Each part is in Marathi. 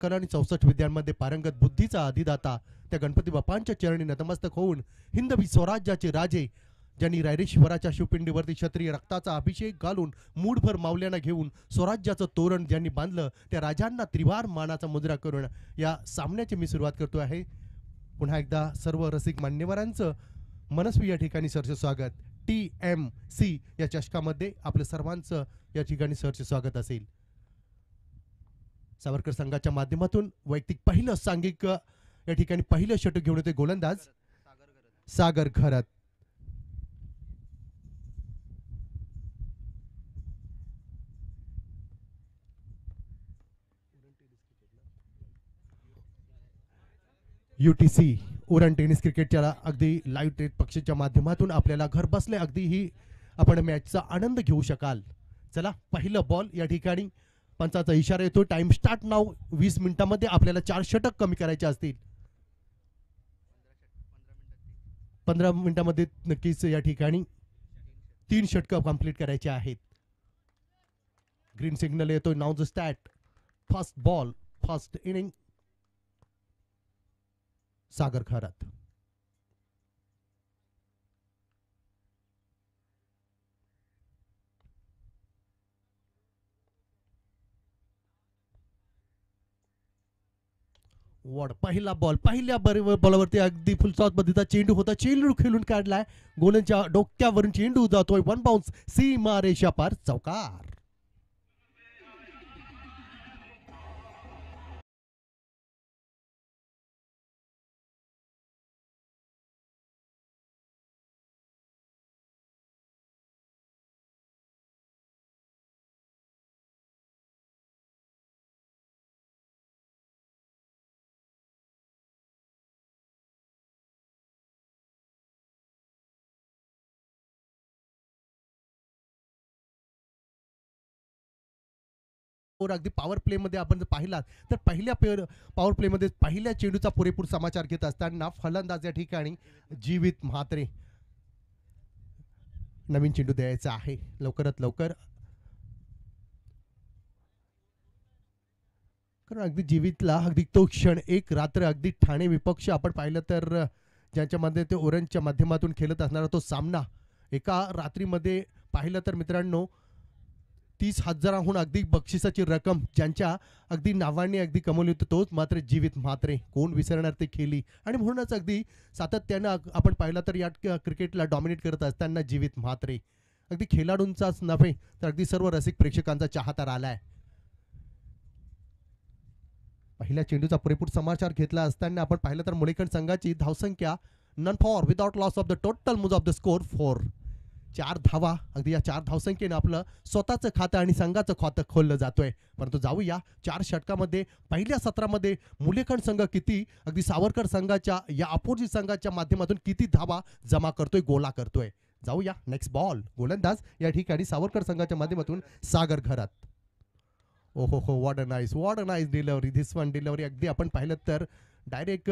कला आणि 64 विद्यांमध्ये पारंगत बुद्धीचा अधिदाता त्या गणपती बाप्पांच्या चरणी नतमस्तक होऊन हिंदवी स्वराज्याचे राजे ज्यांनी रायरेश्वराच्या शिवपिंडीवरती क्षत्रिय रक्ताचा अभिषेक घालून मूठभर मावल्यांना घेऊन स्वराज्याचं तोरण ज्यांनी बांधलं त्या राजांना त्रिवार मानाचा मुद्रा करून या सामन्याची मी सुरुवात करतो आहे. पुन्हा एकदा सर्व रसिक मान्यवरांचं मनस्वी या ठिकाणी सरचे स्वागत. TMC या चषकामध्ये आपल्या सर्वांचं या ठिकाणी सरचे स्वागत असेल. सावरकर संघाच्या माध्यमातून वैयक्तिक पहिलं सांघिक या ठिकाणी पहिलं षटक घेऊन येते गोलंदाज सागर खरत. UTC उरण टेनिस क्रिकेटच्या अगदी लाईव्ह टेट पक्षाच्या माध्यमातून आपल्याला घर बसले अगदी ही आपण मॅचचा आनंद घेऊ शकाल. चला पहिलं बॉल या ठिकाणी पंचाचा इशारा येतो. टाइम स्टार्ट नाव. 20 मिनिटांमध्ये आपल्याला 4 षटक कमी करायचे असतील. 15 मिनिटांमध्ये नक्कीच या ठिकाणी 3 षटक कंप्लीट करायचे आहेत. ग्रीन सिग्नल येतोय. नाव the start. First ball first inning Sagar Kharat. वॉड पहिला बॉल. पहिल्या बॉलवरती अगदी फुल टॉस पद्धतीचा चेंडू होता. चेंडू खेळून काढलाय. गोलंदाजाच्या डोक्यावरून चेंडू जातोय. 1 बाउन्स सीमा रेषा पार चौकार. अगदी पॉवर प्ले मध्ये आपण जर पाहिलात तर पहिल्या पॉवर प्ले मध्ये पहिल्या चेंडूचा पुरेपूर समाचार घेत असताना फलंदाज या ठिकाणी जीवित म्हात्रे नवीन चेंडू द्यायचा आहे लवकरात लवकर. कारण अगदी जीवितला अगदी तो क्षण एक रात्र अगदी ठाणे विपक्ष आपण पाहिलं तर ज्यांच्यामध्ये ते ओरंजच्या माध्यमातून खेळत असणारा तो सामना एका रात्रीमध्ये पाहिलं तर मित्रांनो 30,000हून अगदी बक्षिसाची रक्कम ज्यांच्या अगदी नावाने अगदी कमवली होती तोच मात्र जीवित म्हात्रे. कोण विसरणार ते खेळी. आणि म्हणूनच अगदी सातत्यानं आपण पाहिलं तर या क्रिकेटला डॉमिनेट करत असताना जीवित म्हात्रे अगदी खेळाडूंचाच नव्हे तर अगदी सर्व रसिक प्रेक्षकांचा चाहता आलाय. पहिल्या चेंडूचा पुरेपूर समाचार घेतला असताना आपण पाहिलं तर मुलेकण संघाची धावसंख्या none for without loss of the total Mooz of the score 4. 4 धावा. अगदी या 4 धावसंख्येने आपलं स्वतःचं खातं आणि संघाचं खातं खोललं जातोय. परंतु जाऊया 4 षटकामध्ये पहिल्या सत्रामध्ये मुलेखंड संघ किती अगदी सावरकर संघाच्या या अपोजिट संघाच्या माध्यमातून किती धावा जमा करतोय गोला करतोय. जाऊया नेक्स्ट बॉल. गोलंदाज या ठिकाणी सावरकर संघाच्या माध्यमातून सागर खरत. ओहो हो what a nice delivery. This one delivery अगदी आपण पाहिलं तर डायरेक्ट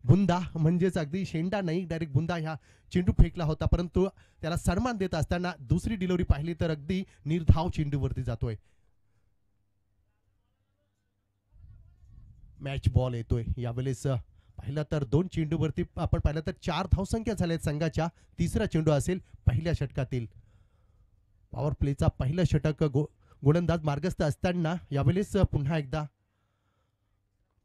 बुंदा म्हणजेच अगदी शेंडा नाही डायरेक्ट बुंदा ह्या चेंडू फेकला होता. परंतु त्याला सन्मान देत असताना दुसरी डिलिव्हरी पाहिली तर अगदी निर्धाव चेंडूवरती जातोय. मॅच बॉल येतोय. यावेळेस पाहिलं तर 2 चेंडूवरती आपण पाहिलं तर 4 धावसंख्या झाल्या संघाच्या. तिसरा चेंडू असेल पहिल्या षटकातील. पॉवर प्लेचा पहिलं षटक गोलंदाज मार्गस्थ असताना यावेळेस पुन्हा एकदा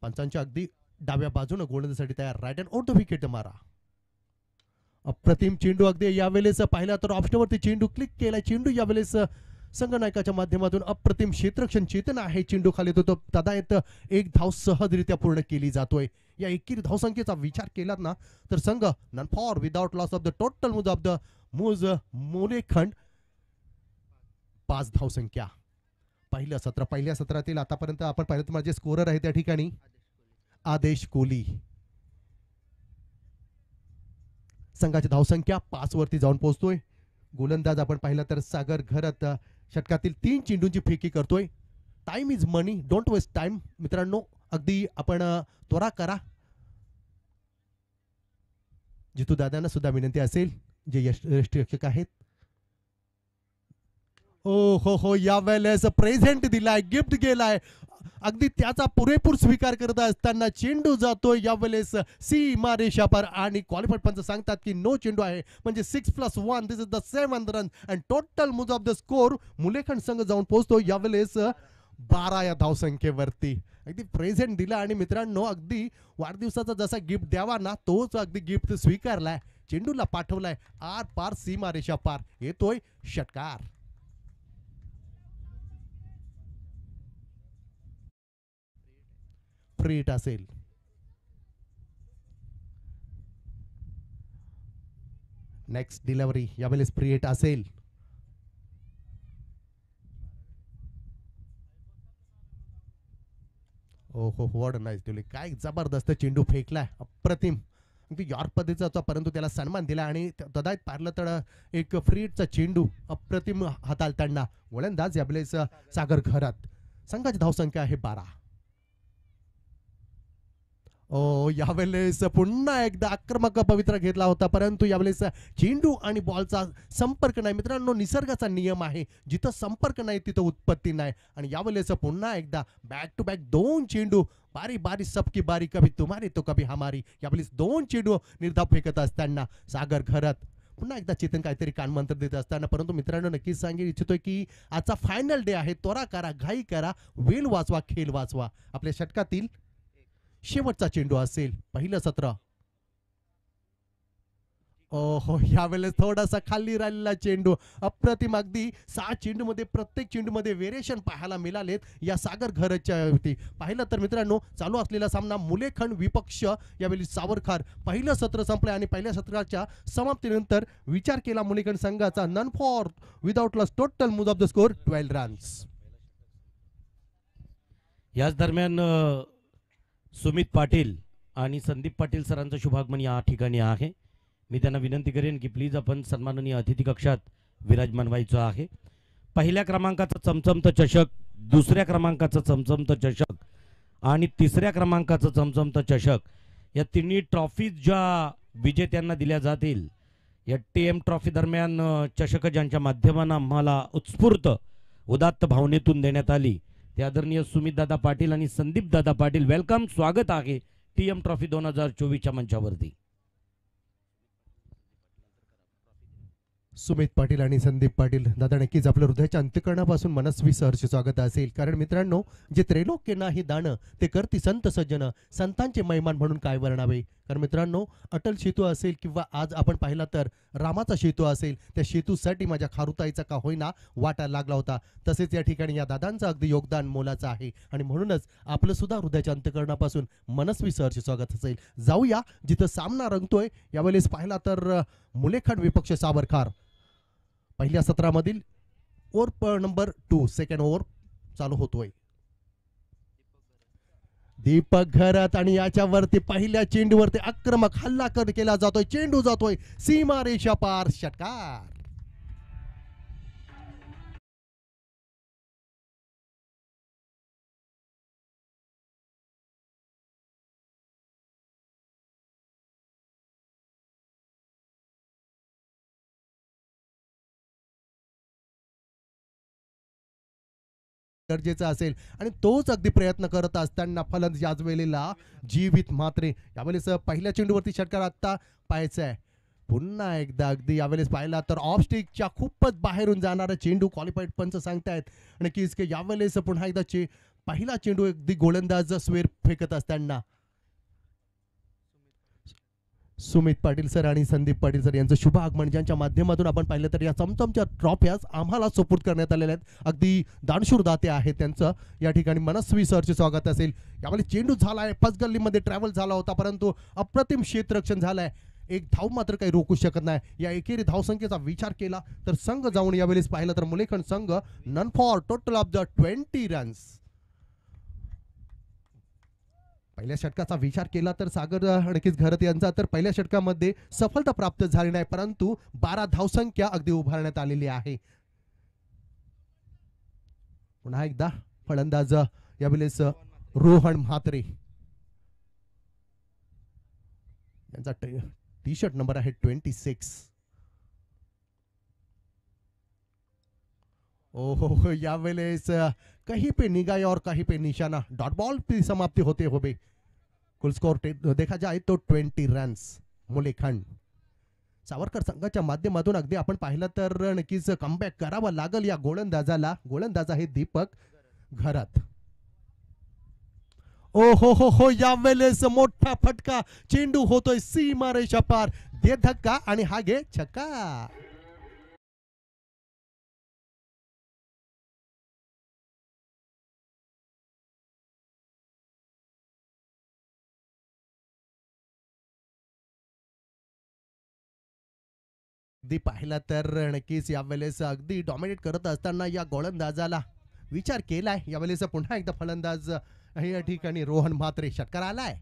पंचांच्या अगदी डाव्या बाजूने गोलंदाजीसाठी तयार. Right and out the wicket मारा. अप्रतिम चेंडू अगदी यावेळेस पाहिला तर ऑप्शनवरती चेंडू क्लिक केला. चेंडू यावेळेस संघनायकाच्या माध्यमातून अप्रतिम क्षेत्ररक्षण चेतना आहे. चेंडू खाली येतो तदायत 1 धाव सहजरित्या पूर्ण केली जातोय. या एकेरी धावसंख्येचा विचार केलात ना तर संघ none for without loss of the total Mooz of the Mulekhand 5 धावसंख्या. पहिल्या सत्रातील आतापर्यंत आपण पाहिलं तर माझे स्कोरर आहे त्या ठिकाणी आदेश कोहली. संघाची धावसंख्या 5 वरती जाऊन पोहोचतोय. गोलंदाज आपण पाहिलं तर सागर खरत षटकातील 3 चेंडूंची फेकी करतोय. Time is money. Don't waste time मित्रांनो. अगदी आपण त्वरा करा. जितू दादांना सुद्धा विनंती असेल जे यष्टिरक्षक आहेत. ओ हो हो यावेळेस प्रेझेंट दिलाय गिफ्ट गेलाय अगदी त्याचा पुरेपूर स्वीकार करत असताना चेंडू जातोय यावेळेस सीमा रेषापार आणि क्वालिफाईड पंच सांगतात की नो चेंडू आहे म्हणजे 6+1 this is the 7 run and total moves of the score Mulekhand संघ जाऊन पोहोचतो यावेळेस 12 या धावसंख्येवरती. अगदी प्रेझेंट दिला आणि मित्रांनो अगदी वाढदिवसाचा जसा गिफ्ट द्यावा ना तोच अगदी गिफ्ट स्वीकारलाय, चेंडूला पाठवलाय आर पार सीमा रेषा पार, येतोय षटकार. फ्रीट असेल. नेक्स्ट डिलिव्हरी यावेळेस फ्रीट असेल. हो हो वॉर्ड नाईस ठेवली, काय जबरदस्त चेंडू फेकलाय, अप्रतिम अगदी यॉर्क पद्धतीचा होता परंतु त्याला सन्मान दिला आणि तदायत पाहिलं तर एक फ्रीटचा चेंडू अप्रतिम हाताळताना गोलंदाज यावेळेस सागर घरात. संघाची धावसंख्या आहे 12. ओ यावेळेस पुन्हा एकदा आक्रमक पवित्रा घेतला होता परंतु यावेळेस चेंडू आणि बॉलचा संपर्क नाही. मित्रांनो निसर्गाचा नियम आहे, जिथं संपर्क नाही तिथं उत्पत्ती नाही आणि यावेळेस पुन्हा एकदा बॅक टू बॅक 2 चेंडू, बारी बारी सबकी बारी, कभी तुम्हारी तो कभी हमारी. यावेळेस 2 चेंडू निर्धाव फेकत असताना सागर घरात पुन्हा एकदा चेतन काहीतरी कानमंत्र देत असताना. परंतु मित्रांनो नक्कीच सांगू इच्छितोय की आजचा फायनल डे आहे, त्वरा करा, घाई करा, वेळ वाचवा, खेळ वाचवा. आपल्या षटकातील शेवटचा चेंडू असेल पहिलं सत्र. ओहो यावेळेस थोडासा खाली राहिलेला चेंडू, अप्रतिम अगदी 6 चेंडू मध्ये प्रत्येक चेंडू मध्ये व्हेरिएशन पाहायला मिळालेत या सागर घरच्या वरती. पाहिलं तर मित्रांनो चालू असलेला सामना मुलेखंड विपक्ष यावेळी सावरखार. पहिलं सत्र संपलं आणि पहिल्या सत्राच्या समाप्तीनंतर विचार केला मुलेखंड संघाचा, none for without loss, total moves of the score 12 runs. याच दरम्यान सुमित पाटील आणि संदीप पाटील सरांचं शुभागमन या ठिकाणी आहे. मी त्यांना विनंती करेन की प्लीज आपण सन्माननीय अतिथी कक्षात विराजमान व्हायचं आहे. पहिल्या क्रमांकाचा चमचमतं चषक, दुसऱ्या क्रमांकाचं चमचमतं चषक आणि तिसऱ्या क्रमांकाचं चमचमतं चषक या तिन्ही ट्रॉफीज ज्या विजेत्यांना दिल्या जातील या TM ट्रॉफी दरम्यान चषक ज्यांच्या माध्यमानं आम्हाला उत्स्फूर्त उदात्त भावनेतून देण्यात आली ते आदरणीय सुमितदादा पाटील आणि संदीपदादा पाटील. वेलकम, स्वागत आहे TM ट्रॉफी 2024च्या मंचावरती. सुमित पाटील आणि संदीप पाटील दादा नक्कीच आपल्या हृदयाच्या अंतःकरणापासून मनस्वी सहर्ष स्वागत असेल. कारण मित्रांनो जे त्रैलोक्य नाही दान ते करती संत सज्जन, संतांचे महिमान म्हणून काय वर्णावे. कारण मित्रांनो अटल सेतू असेल किंवा आज आपण पाहिला तर रामाचा सेतू असेल, त्या सेतूसाठी माझ्या खारुताईचा का होईना वाटा लागला होता. तसेच या ठिकाणी या दादांचं अगदी योगदान मोलाचं आहे आणि म्हणूनच आपलं सुद्धा हृदयाच्या अंतःकरणापासून मनस्वी सहर्ष स्वागत असेल. जाऊया जिथं सामना रंगतोय. यावेळेस पाहिला तर मुलेखंड विपक्ष सावरखार पहिल्या सत्रामधील ओव्हर नंबर 2 सेकंड ओव्हर चालू होतोय. दीपक घरात आणि याच्यावरती पहिल्या चेंडूवरती आक्रमक हल्ला केला जातोय, चेंडू जातोय सीमा रेषा पार, षटकार. गरजेचं असेल आणि तोच अगदी प्रयत्न करत असताना फलंदाज याच वेळेला जीवित मात्रे. यावेळेस पहिल्या चेंडूवरती षटकार आता पाहायचा आहे. पुन्हा एकदा अगदी यावेळेस पाहिला तर ऑफ स्टिकच्या खूपच बाहेरून जाणारा चेंडू क्वालिफाईड पंच सांगतायत नक्कीच की यावेळेस पुन्हा एकदा पहिला चेंडू अगदी गोलंदाज स्वेर फेकत असताना सुमित पाटील सर आणि संदीप पाटील सर यांचं शुभ आगमन ज्यांच्या माध्यमातून आपण पाहिलं तर या चमचमच्या ट्रॉफ्याज आम्हाला सुपूर्द करण्यात आलेल्या आहेत. अगदी दानशूर दाते आहेत, त्यांचं या ठिकाणी मनस्वी सरचे स्वागत असेल. यावेळी चेंडू झालाय, फर्स्ट गल्लीमध्ये ट्रॅव्हल झाला होता परंतु अप्रतिम क्षेत्ररक्षण झालंय. एक धाव मात्र काही रोखू शकत नाही. या एकेरी धावसंख्येचा विचार केला तर संघ जाऊन यावेळेस पाहिलं तर मुलेखंड संघ none for total of the 20 runs. पहिल्या षटकाचा विचार केला तर सागर नक्कीच घरत यांचा तर पहिल्या षटकामध्ये सफलता प्राप्त झाली नाही परंतु 12 धावसंख्या अगदी उभारण्यात आलेली आहे. पुन्हा एकदा फलंदाज यावेळेस रोहन म्हात्रे यांचा टी शर्ट नंबर आहे 26. ओहो यावेळेस कहीं पे निगाह और कहीं पे निशाना, डॉट बॉल की समाप्ति होते हुए कुल स्कोर देखा जाए तो 20 रन्स मुलेखंड. सावरकर संघाच्या माध्यमातून अगदी आपण पाहिलं तर नक्कीच कमबॅक करावं लागल या गोलंदाजाला. गोलंदाज आहे दीपक घरात. ओ हो यावेळेस मोठा फटका, चेंडू होतोय सीमारेषा पार, दे धक्का आणि हा घे छक्का. अगदी पाहिला तर नक्कीच यावेळेस अगदी डॉमिनेट करत असताना या गोलंदाजाला विचार केलाय. यावेळेस पुन्हा एकदा फलंदाज या ठिकाणी रोहन म्हात्रे षटकार आलाय.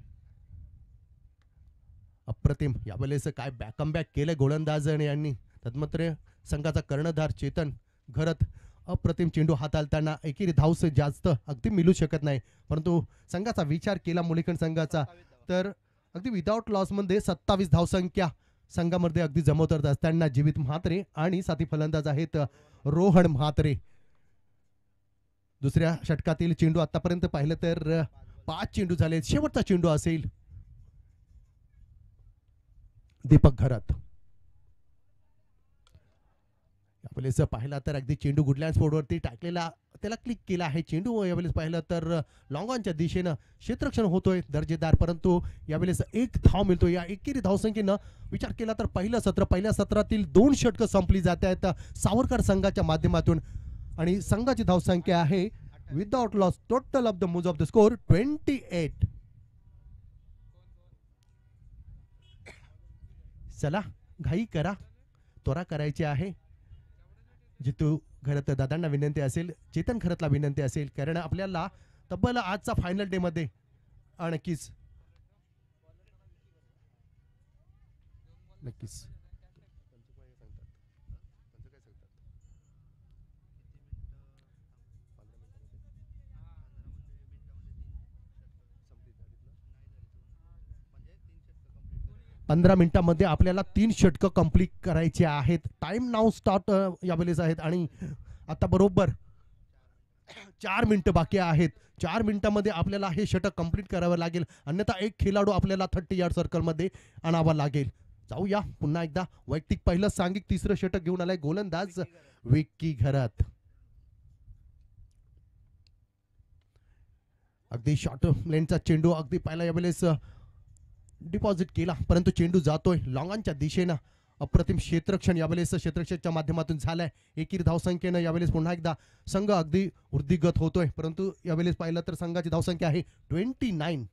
अप्रतिम यावेळेस काय कमबॅक केलंय गोलंदाज यांनी. तन्मत्र संघाचा कर्णधार चेतन घरत अप्रतिम चेंडू हाताळताना एकेरी धावस जास्त अगदी मिळू शकत नाही, परंतु संघाचा विचार केला मुलीकंड संघाचा तर अगदी विदाउट लॉस मध्ये 27 धावसंख्या संघामध्ये अगदी जमवत असताना जीवित म्हात्रे आणि साथी फलंदाज आहेत रोहन म्हात्रे. दुसऱ्या षटकातील चेंडू आतापर्यंत पाहिलं तर 5 चेंडू झाले. शेवटचा चेंडू असेल दीपक घरात. यावेळेस पाहिला तर अगदी चेंडू गुडलँड स्पोर्टवरती टाकलेला, त्याला क्लिक केला आहे चेंडू. यावेळेस पाहिलं तर लॉंग ऑनच्या दिशेनं क्षेत्ररक्षण होतोय दर्जेदार, परंतु यावेळेस एक धाव मिळतो. या एकेरी धावसंख्येनं विचार केला तर पहिल्या सत्रातील 2 षटकं संपली जात आहेत सावरकर संघाच्या माध्यमातून आणि संघाची धावसंख्या आहे without loss total of the moves of the score 28. चला घाई करा, त्वरा करायची आहे. जितू घरत दादांना विनंती असेल, चेतन खरतला विनंती असेल, कारण आपल्याला तब्बल आजचा फायनल डे मध्ये नक्कीच 15 मिनिटांमध्ये आपल्याला 3 षटकं कंप्लीट करायची आहेत. टाइम नाव स्टार्ट यावेळेस आहेत आणि आता बरोबर 4 मिनिटं बाकी आहेत. 4 मिनिटांमध्ये आपल्याला हे षटक कंप्लीट करावं लागेल, अन्यथा एक खेळाडू आपल्याला 30 यार्ड सर्कलमध्ये आणावा लागेल. जाऊया पुन्हा एकदा. वैयक्तिक पहिलं सांघिक तिसरं षटक घेऊन आलाय गोलंदाज विक्की घरात. अगदी शॉर्ट लेनचा चेंडू अगदी पहिला यावेळेस डिपॉझिट केला, परंतु चेंडू जातोय लॉंगांच्या दिशेनं. अप्रतिम क्षेत्ररक्षण यावेळेस क्षेत्ररक्षणाच्या माध्यमातून झालाय. एकेरी धावसंख्येनं यावेळेस पुन्हा एकदा संघ अगदी वृद्धिगत होतोय, परंतु यावेळेस पाहिलं तर संघाची धावसंख्या आहे 29.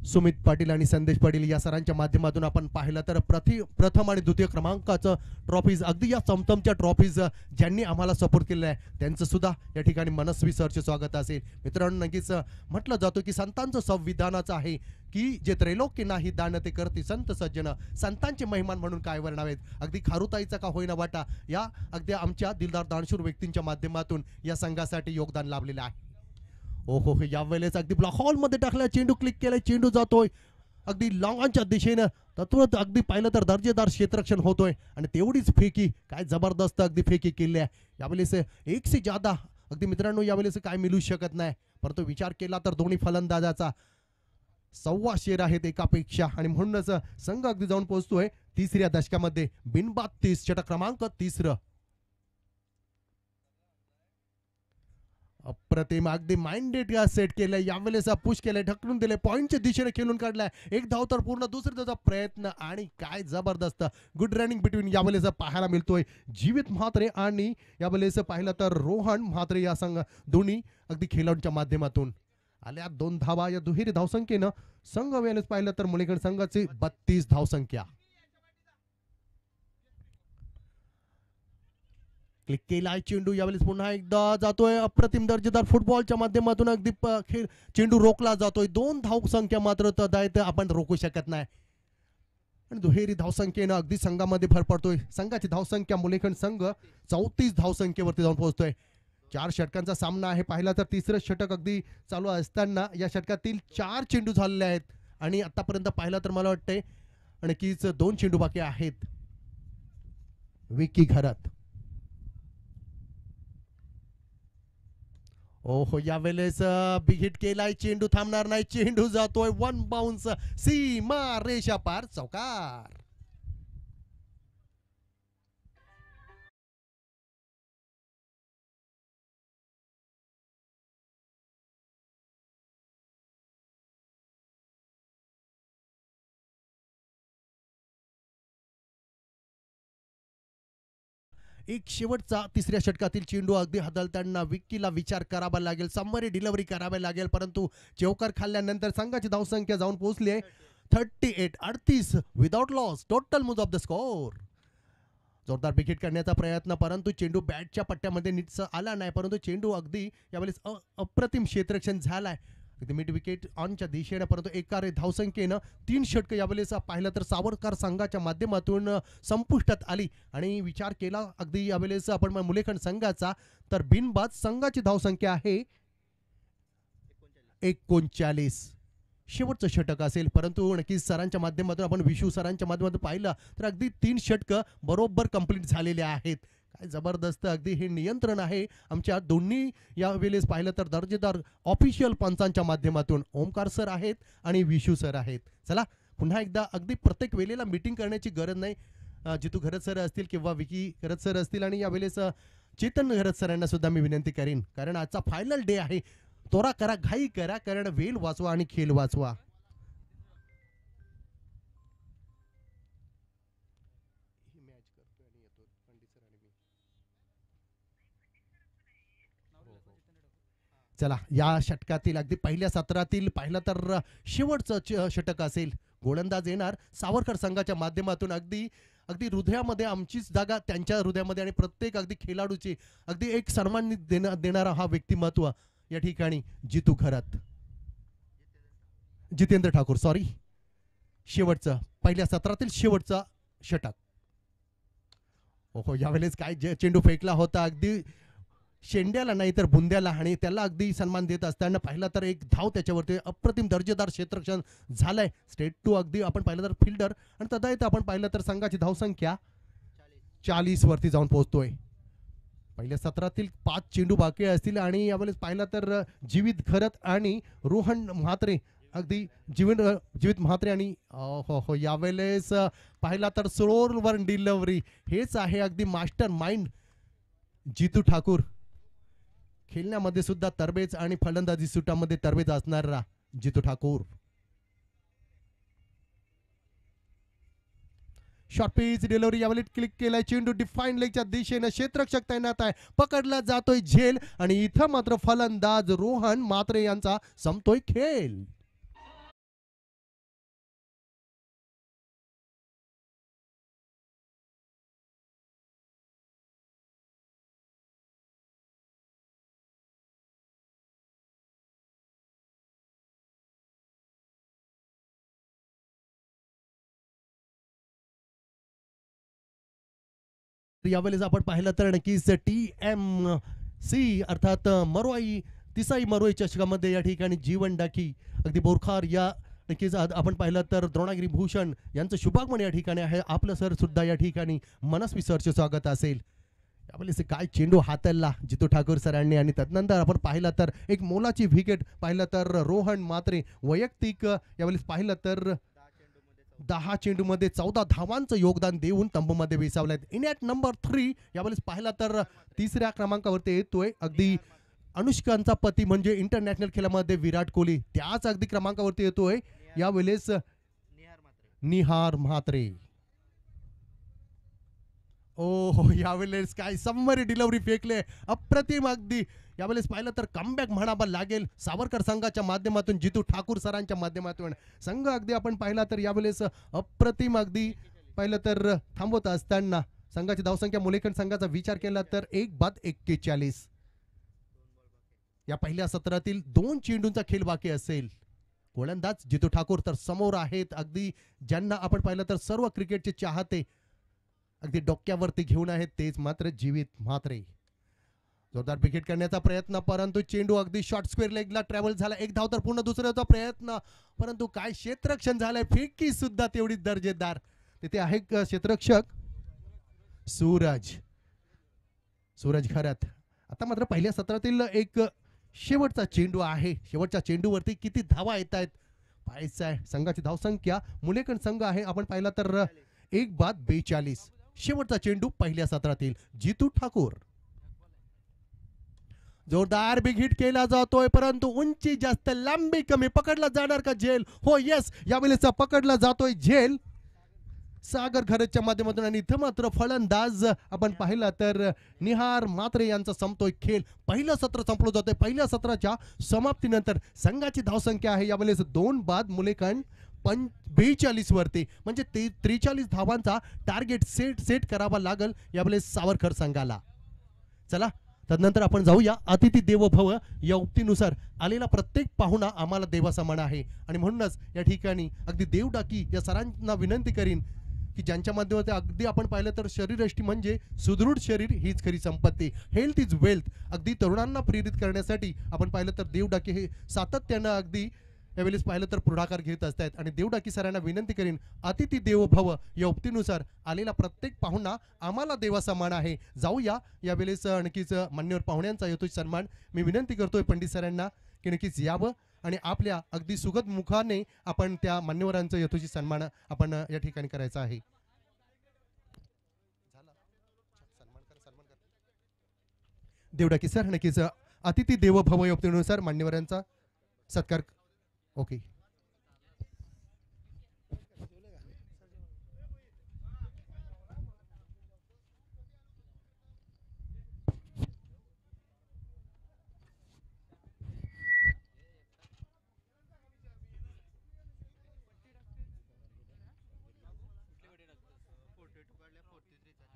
सुमित पाटील आणि संदेश पाटील या सरांच्या माध्यमातून आपण पाहिलं तर प्रथम आणि द्वितीय क्रमांकाचं ट्रॉफीज, अगदी या चमचमच्या ट्रॉफीज ज्यांनी आम्हाला सपोर्ट केलेला आहे त्यांचं सुद्धा या ठिकाणी मनस्वी सरचे स्वागत असेल. मित्रांनो, नक्कीच म्हटलं जातं की संतांचं संविधानाचं आहे की जे त्रैलोक्य नाही दान ते करते संत सज्जन. संतांचे महिमान म्हणून काय वर्णावेत. अगदी खारुताईचा का होईना वाटा या अगदी आमच्या दिलदार दानशूर व्यक्तींच्या माध्यमातून या संघासाठी योगदान लाभलेलं आहे. ओहो, यावेळेस अगदी ब्लॉक हॉल मध्ये टाकला चेंडू, क्लिक केलाय, चेंडू जातोय अगदी लॉंगॉनच्या दिशेनं. तत्वत अगदी पाहिलं तर दर्जेदार क्षेत्ररक्षण होतोय आणि तेवढीच फेकी, काय जबरदस्त अगदी फेकी केली आहे. यावेळेस 1 से ज्यादा अगदी मित्रांनो यावेळेस काय मिळू शकत नाही, परंतु विचार केला तर दोन्ही फलंदाजाचा 1.25 शेर आहेत एकापेक्षा आणि म्हणूनच संघ अगदी जाऊन पोहोचतोय तिसऱ्या दशकामध्ये. बिनबाद 30 षटक क्रमांक 3. अप्रतिम अगदी माइंडेड सेट केलंय. यावेळेस पुश केलंय, ढकलून दिले, पॉइंटच्या दिशेने खेळून काढलाय. एक धाव तर पूर्ण, दुसरी धावचा प्रयत्न आणि काय जबरदस्त गुड रनिंग बिटवीन यावेळेस पाहायला मिळतोय. जीवित म्हात्रे आणि यावेळेस पाहिलं तर रोहन म्हात्रे या संघ दोन्ही अगदी खेळाडूंच्या माध्यमातून आल्या 2 धावा. या दुहेरी धावसंख्येनं संघ वेळेस पाहिलं तर मुलीगड संघाची 32 धावसंख्या. क्लिक केलाय चेंडू, यावेळेस पुन्हा एकदा जातोय. अप्रतिम दर्जेदार फुटबॉलच्या माध्यमातून अगदी चेंडू रोखला जातोय. 2 धावसंख्या मात्र तदायत आपण रोखू शकत नाही आणि दुहेरी धावसंख्येनं अगदी संघामध्ये भर पडतोय. संघाची धावसंख्या मुलेखंड संघ 34 धावसंख्येवरती जाऊन पोहोचतोय. 4 षटकांचा सामना आहे. पाहिला तर तिसरं षटक अगदी चालू असताना या षटकातील 4 चेंडू झालेले आहेत आणि आतापर्यंत पाहिलं तर मला वाटतंय नक्कीच 2 चेंडू बाकी आहेत. विकी घरात. ओहो यावेळेस बिग हिट केलाय. चेंडू थांबणार नाही. चेंडू जातोय 1 बाउन्स सीमा रेषा पार चौकार. एक शेवटचा तिसऱ्या षटकातील चेंडू अगदी हादलताना विक्कीला विचार करावा लागेल. समरी डिलिव्हरी करावी लागेल, परंतु चौकार खाल्ल्यानंतर संघाची धावसंख्या जाऊन पोहोचली आहे 38 without loss. Total Mooz of the score. जोरदार विकेट करण्याचा प्रयत्न, परंतु चेंडू बॅटच्या पट्ट्यामध्ये नीटसा आला नाही. परंतु चेंडू अगदी यावेळेस अप्रतिम क्षेत्ररक्षण झालाय अगदी मिड विकेट ऑनच्या दिशेने. परंतु एका धावसंख्येनं 3 षटकं यावेळेस पाहिलं तर सावरकर संघाच्या माध्यमातून संपुष्टात आली. आणि विचार केला अगदी यावेळेस आपण मुलेखंड संघाचा तर बिनबाद संघाची धावसंख्या आहे 39. शेवटचं षटक असेल, परंतु नक्कीच सरांच्या माध्यमातून आपण विशू सरांच्या माध्यमातून पाहिलं तर अगदी 3 षटकं बरोबर कंप्लीट झालेले आहेत. काय जबरदस्त अगदी हे नियंत्रण आहे आमच्या दोन्ही यावेळेस पाहिलं तर दर्जेदार ऑफिशियल पंचांच्या माध्यमातून. ओमकार सर आहेत आणि विशू सर आहेत. चला पुन्हा एकदा अगदी प्रत्येक वेळेला मीटिंग करण्याची गरज नाही. जितू घरत सर असतील किंवा विकी घरत सर असतील आणि यावेळेस चेतन घरत सरांना सुद्धा मी विनंती करीन, कारण आजचा फायनल डे आहे. तोरा करा, घाई करा, कारण वेळ वाचवा आणि खेळ वाचवा. चला या षटकातील अगदी पहिल्या सत्रातील पाहिलं तर शेवटचं षटक असेल. गोलंदाज येणार सावरकर संघाच्या माध्यमातून. अगदी अगदी हृदयामध्ये आमचीच जागा त्यांच्या हृदयामध्ये आणि प्रत्येक अगदी खेळाडूची अगदी एक सन्मान देणारा हा व्यक्तिमत्व या ठिकाणी जितू घरात. जितेंद्र ठाकूर सॉरी. शेवटचं पहिल्या सत्रातील शेवटचा षटक. ओहो यावेळेस काय चेंडू फेकला होता अगदी शेंड्याला नाही तर बुंद्याला, आणि त्याला अगदी सन्मान देत असताना पाहिला तर एक धाव त्याच्यावरती अप्रतिम दर्जेदार क्षेत्ररक्षण झालंय. स्टेट टू अगदी आपण पाहिलं तर फिल्डर आणि तदायत आपण पाहिलं तर संघाची धावसंख्या 40 वरती जाऊन पोहोचतोय. पहिल्या सत्रातील 5 चेंडू बाकी असतील आणि यावेळेस पाहिलं तर जीवित खरत आणि रोहन म्हात्रे अगदी जीवित म्हात्रे आणि हो यावेळेस पाहिला तर स्लोवर डिलिव्हरी हेच आहे अगदी मास्टर माइंड जितू ठाकूर. खेळण्यामध्ये सुद्धा तरबेज आणि फलंदाजी सुटामध्ये तरबेज असणारा जितू ठाकूर. शॉर्ट पिच डिलिव्हरी यावेळी क्लिक केलाय. चेंडू डिफाईन लेगच्या दिशेने क्षेत्ररक्षक तैनात आहे. पकडला जातोय झेल आणि इथं मात्र फलंदाज रोहन म्हात्रे यांचा संपतोय खेळ. यावेळेस आपण पाहिलं तर नक्कीच TMC अर्थात मरोई तिसाई मरोई चषकामध्ये या ठिकाणी जीवन डाकी अगदी बोरखार या नक्कीच आपण पाहिलं तर द्रोणागिरी भूषण यांचं शुभागमन या ठिकाणी आहे. आपलं सर सुद्धा या ठिकाणी मनस्वी सरचे स्वागत असेल. यावेळेस काय चेंडू हाताळला जितू ठाकूर सरांनी आणि त्यानंतर आपण पाहिलं तर एक मोलाची विकेट पाहिलं तर रोहन म्हात्रे वैयक्तिक यावेळेस पाहिलं तर 10 चेंडूमध्ये 14 धावांचं योगदान देऊन तंबूमध्ये विसावलेत. इन ॲट नंबर 3 यावेळेस पाहिला तर तिसऱ्या क्रमांकावरती येतोय अगदी अनुष्कांचा पती म्हणजे इंटरनॅशनल खेळामध्ये विराट कोहली. त्याच अगदी क्रमांकावरती येतोय यावेळेस निहार म्हात्रे. ओ यावेळेस काय समरी डिलिव्हरी फेकले अप्रतिम अगदी. यावेळेस पाहिलं तर कमबॅक म्हणावा लागेल सावरकर संघाच्या माध्यमातून जितू ठाकूर सरांच्या माध्यमातून. संघ अगदी आपण पाहिला तर यावेळेस अप्रतिम अगदी पाहिलं तर थांबवत असताना संघाची धावसंख्या मुलेखंड संघाचा विचार केला तर 1/41. या पहिल्या सत्रातील 2 चेंडूंचा खेळ बाकी असेल. गोलंदाज जितू ठाकूर तर समोर आहेत अगदी ज्यांना आपण पाहिलं तर सर्व क्रिकेटचे चाहते अगदी डोक्यावरती घेऊन आहेत तेच मात्र जीवित म्हात्रे. जोरदार विकेट करण्याचा प्रयत्न, परंतु चेंडू अगदी शॉर्ट स्क्वेअर लेगला ट्रॅव्हल झाला. एक धाव तर पूर्ण दुसऱ्याचा प्रयत्न, परंतु काय क्षेत्ररक्षण झालंय. फेकी सुद्धा तेवढीच दर्जेदार. तिथे आहे क्षेत्ररक्षक सूरज खरात. आता मात्र पहिल्या सत्रातील एक शेवटचा चेंडू आहे. शेवटच्या चेंडूवरती किती धावा येत आहेत पाहायचं आहे. संघाची धावसंख्या मुलेकण संघ आहे आपण पाहिला तर 1 बाद 42. शेवटचा चेंडू पहिल्या सत्रातील जितू ठाकूर. जोरदार बिग हिट केला जातोय, परंतु उंची जास्त, लांबी कमी. पकडला जाणार का झेल? हो यस, यावेळेचा पकडला जातोय झेल सागर खरच्या माध्यमातून. आणि इथं मात्र फलंदाज आपण पाहिला तर निहार मात्रे यांचा संपतोय खेळ. पहिलं सत्र संपलं जातोय. पहिल्या सत्राच्या समाप्तीनंतर संघाची धावसंख्या आहे यावेळेस 2 बाद मुलेकण 42 वरती, म्हणजे 43 धावांचा टार्गेट सेट करावा लागल यावेळेस सावरकर संघाला. चला तदनंतर आपण जाऊया अतिथी देवो भव या उक्तीनुसार आलेला प्रत्येक पाहुणा आम्हाला देवासमान आहे. आणि म्हणूनच या ठिकाणी अगदी देवडाकी या सरांना विनंती करीन की ज्यांच्या माध्यमातून अगदी आपण पाहिलं तर शरीरयष्टी म्हणजे सुदृढ शरीर हीच खरी संपत्ती. Health is wealth. अगदी तरुणांना प्रेरित करण्यासाठी आपण पाहिलं तर देवडाकी हे सातत्यानं अगदी यावेळेस पाहिलं तर पुढाकार घेत असतात. आणि देवडाकी सरांना विनंती करीन अतिथी देवो भव या उक्तीनुसार आलेला प्रत्येक पाहुणा आम्हाला देवासमान आहे. जाऊया यावेळेस नक्कीच मान्यवर पाहुण्यांचा येतोय सन्मान. मी विनंती करतोय पंडित सरांना की नक्कीच यावं आणि आपल्या अगदी सुगत मुखाने आपण त्या मान्यवरांचा यथोचित सन्मान आपण या ठिकाणी करायचा आहे. देवडाकी सर नक्कीच अतिथी देवो भव या उक्तीनुसार मान्यवरांचा सत्कार. Okay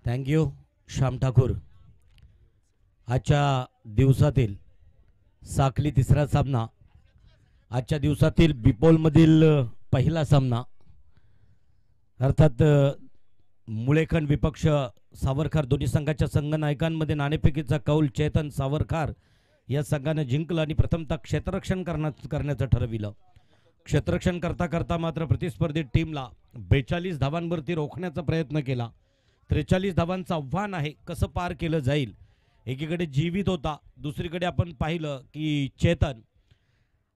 thank you Shyam Thakur. आजच्या दिवसातील साखली तिसरा सामना, आजच्या दिवसातील बिपोलमधील पहिला सामना, अर्थात मुळेखंड विपक्ष सावरकर दोन्ही संघाच्या संघनायकांमध्ये नाणेफेकीचा कौल चेतन सावरकर या संघाने जिंकलं आणि प्रथमतः क्षेत्ररक्षण करण्याचं ठरविलं. क्षेत्ररक्षण करता करता मात्र प्रतिस्पर्धी टीमला 42 धावांवरती रोखण्याचा प्रयत्न केला. 43 धावांचं आव्हान आहे, कसं पार केलं जाईल. एकीकडे जीवित होता, दुसरीकडे आपण पाहिलं की चेतन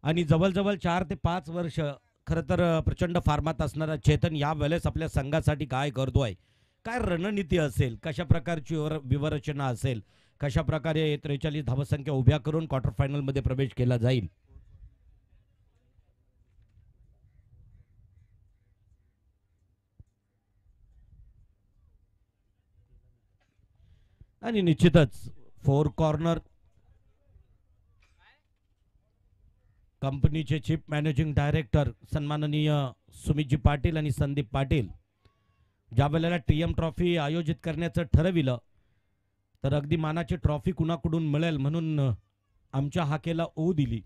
आणि जवळजवळ 4 ते 5 वर्ष खरं तर प्रचंड फार्मात असणारा चेतन यावेळेस आपल्या संघासाठी काय करतोय, काय रणनीती असेल, कशा प्रकारची विवरचना असेल, कशा प्रकारे 43 धावसंख्या उभ्या करून क्वार्टर फायनलमध्ये प्रवेश केला जाईल. आणि निश्चितच 4 कॉर्नर कंपनीचे चीफ मॅनेजिंग डायरेक्टर सन्माननीय सुमितजी पाटील आणि संदीप पाटील ज्या वेळेला TM ट्रॉफी आयोजित करण्याचं ठरविलं तर अगदी मानाची ट्रॉफी कुणाकडून मिळेल म्हणून आमच्या हाकेला ओ दिली.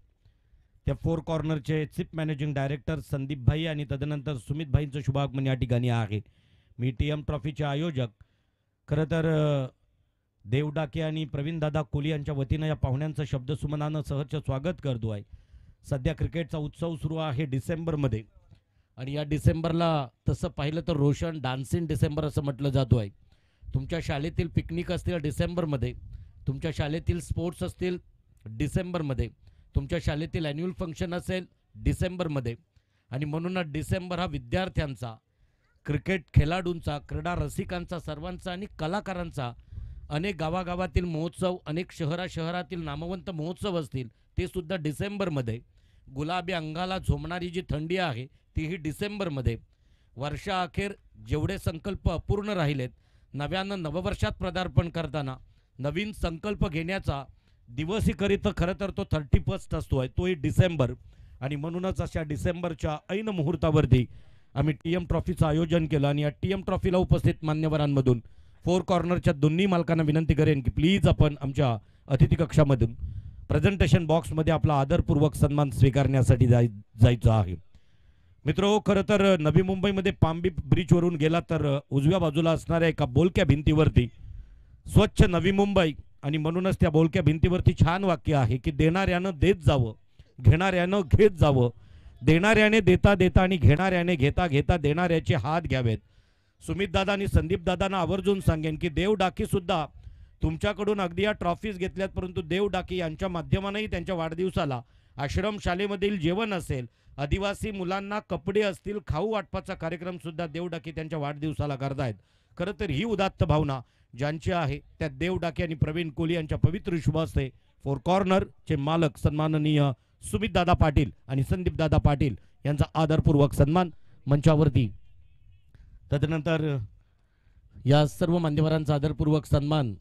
त्या 4 कॉर्नरचे चीफ मॅनेजिंग डायरेक्टर संदीप भाई आणि तदनंतर सुमित भाईंचं शुभागमन या ठिकाणी आहे. मी TM ट्रॉफीचे आयोजक खरं तर देवडाके आणि प्रवीण दादा कोली यांच्या वतीनं या पाहुण्यांचं शब्दसुमनानं सहर्ष स्वागत करतो आहे. सध्या क्रिकेटचा उत्सव सुरू आहे डिसेंबरमध्ये आणि या डिसेंबरला तसं पाहिलं तर रोशन डान्सिंग डिसेंबर असं म्हटलं जातो आहे. तुमच्या शाळेतील पिकनिक असतील डिसेंबरमध्ये, तुमच्या शाळेतील स्पोर्ट्स असतील डिसेंबरमध्ये, तुमच्या शाळेतील ॲन्युअल फंक्शन असेल डिसेंबरमध्ये. आणि म्हणूनच डिसेंबर हा विद्यार्थ्यांचा, क्रिकेट खेळाडूंचा, क्रीडा रसिकांचा, सर्वांचा आणि कलाकारांचा, अनेक गावागावातील महोत्सव, अनेक शहरातील नामवंत महोत्सव असतील ते सुद्धा डिसेंबरमध्ये. गुलाबी अंगाला झोमणारी जी थंडी आहे तीही डिसेंबरमध्ये. वर्षाअखेर जेवढे संकल्प अपूर्ण राहिलेत, नव्यानं नववर्षात पदार्पण करताना नवीन संकल्प घेण्याचा दिवसही करीत खरं तर तो 31 असतो आहे, तोही डिसेंबर. आणि म्हणूनच अशा डिसेंबरच्या ऐन मुहूर्तावरती आम्ही TM ट्रॉफीचं आयोजन केलं. आणि या TM ट्रॉफीला उपस्थित मान्यवरांमधून 4 कॉर्नरच्या दोन्ही मालकांना विनंती करेन की प्लीज आपण आमच्या अतिथी कक्षामधून प्रेझेंटेशन बॉक्समध्ये आपला आदरपूर्वक सन्मान स्वीकारण्यासाठी जायचं आहे. मित्रो, खरं तर नवी मुंबईमध्ये पामबी ब्रिजवरून गेला तर उजव्या बाजूला असणाऱ्या एका बोलक्या भिंतीवरती स्वच्छ नवी मुंबई आणि म्हणूनच त्या बोलक्या भिंतीवरती छान वाक्य आहे की देणाऱ्यानं देत जावं, घेणाऱ्यानं घेत जावं, देणाऱ्याने देता देता आणि घेणाऱ्याने घेता घेता देणाऱ्याचे हात घ्यावेत. सुमित दादा आणि संदीप दादांना आवर्जून सांगेन की देव डाकी सुद्धा तुमच्याकडून अगदी या ट्रॉफीज घेतल्यात, परंतु देव डाकी यांच्या माध्यमानेही त्यांच्या वाढदिवसाला आश्रमशालेमधील जेवण असेल, आदिवासी मुलांना कपडे असतील, खाऊ वाटपाचा कार्यक्रम सुद्धा देव डाकी त्यांच्या वाढदिवसाला करतायत. खरं तर ही उदात्त भावना ज्यांची आहे त्या देव डाके आणि प्रवीण कोहली यांच्या पवित्र शुभास्ते फोर कॉर्नरचे मालक सन्माननीय सुमित दादा पाटील आणि संदीप दादा पाटील यांचा आदरपूर्वक सन्मान मंचावरती. तदनंतर या सर्व मान्यवरांचा आदरपूर्वक सन्मान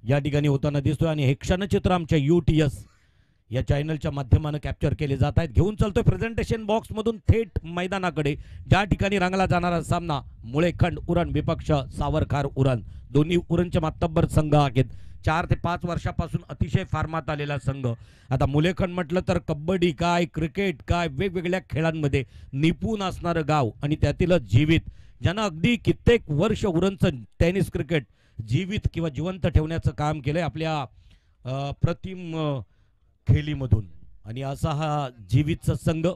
या ठिकाणी होताना दिसतोय आणि हे क्षणचित्र आमच्या UTS या चॅनलच्या माध्यमाने कॅप्चर केले जात आहेत. घेऊन चालतोय प्रेझेंटेशन बॉक्स मधून थेट मैदानाकडे, ज्या ठिकाणी रंगला जाणारा सामना मुळेखंड उरण विपक्ष सावरकार उरण. दोन्ही उरणचे मातब्बर संघ आहेत. 4 ते 5 वर्षापासून अतिशय फार्मात आलेला संघ. आता मुलेखंड म्हटलं तर कबड्डी काय, क्रिकेट काय, वेगवेगळ्या खेळांमध्ये निपुण असणारं गाव आणि त्यातीलच जीवित, ज्यानं अगदी कित्येक वर्ष उरणचं टेनिस क्रिकेट जीवित किंवा जिवंत ठेवण्याचं काम केलंय आपल्या प्रतिम खेळीमधून. आणि असा हा जीवितचा संघ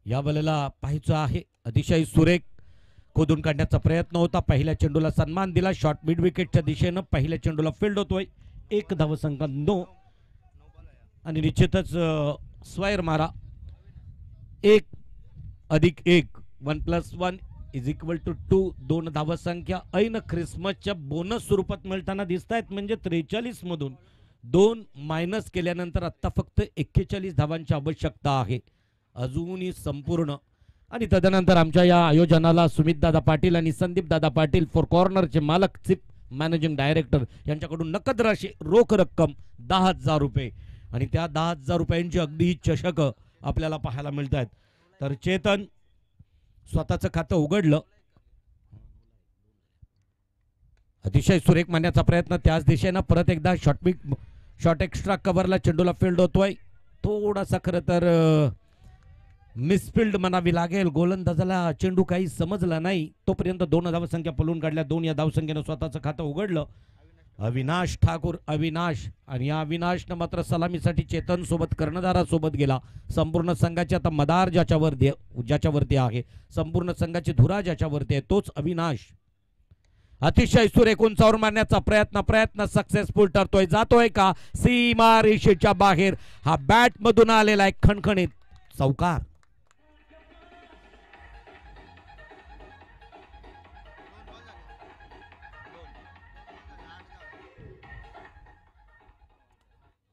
या वेळेला पाहायचा आहे. अतिशय सुरेख खोदून काढण्याचा प्रयत्न होता. पहिल्या चेंडूला सन्मान दिला. शॉट मिड विकेटच्या दिशेनं पहिल्या चेंडूला फील्ड होतोय. 1 धावसंख्या 9 आणि निश्चितच स्क्वेअर मारा. 1 + 1 1+1 = 2. 2 धावसंख्या ऐन ख्रिसमसच्या बोनस स्वरूपात मिळताना दिसत आहेत. म्हणजे 43 मधून 2 मायनस केल्यानंतर आता फक्त 41 धावांची आवश्यकता आहे अजूनही संपूर्ण. आणि तदनंतर आमच्या या आयोजनाला सुमित दादा पाटील आणि संदीप दादा पाटील फोर कॉर्नरचे मालक चीफ मॅनेजिंग डायरेक्टर यांच्याकडून नकद राशी रोख रक्कम 10,000 रुपये आणि त्या 10,000 रुपयांची अगदी चषक आपल्याला पाहायला मिळत आहेत. तर चेतन स्वतःचं खातं उघडलं. अतिशय सुरेख मारण्याचा प्रयत्न त्याच दिशेनं. परत एकदा शॉट एक्स्ट्रा कव्हरला चेंडूला फील्ड होतोय. थोडासा खरं तर मिसफिल्ड म्हणावी लागेल. गोलंदाजाला चेंडू काही समजला नाही. तोपर्यंत 2 धावसंख्या पळून काढल्या. 2 या धावसंख्येनं स्वतःचं खातं उघडलं. अविनाश ठाकूर आणि या अविनाशनं मात्र सलामीसाठी चेतन सोबत कर्णधारासोबत गेला. संपूर्ण संघाची आता मदार ज्याच्यावरती आहे, संपूर्ण संघाची धुरा ज्याच्यावरती आहे तोच अविनाश. अतिशय सुरेख उंचावर मारण्याचा प्रयत्न सक्सेसफुल ठरतोय. जातोय का सीमा रेषेच्या बाहेर. हा बॅट मधून आलेला आहे खणखणीत चौकार.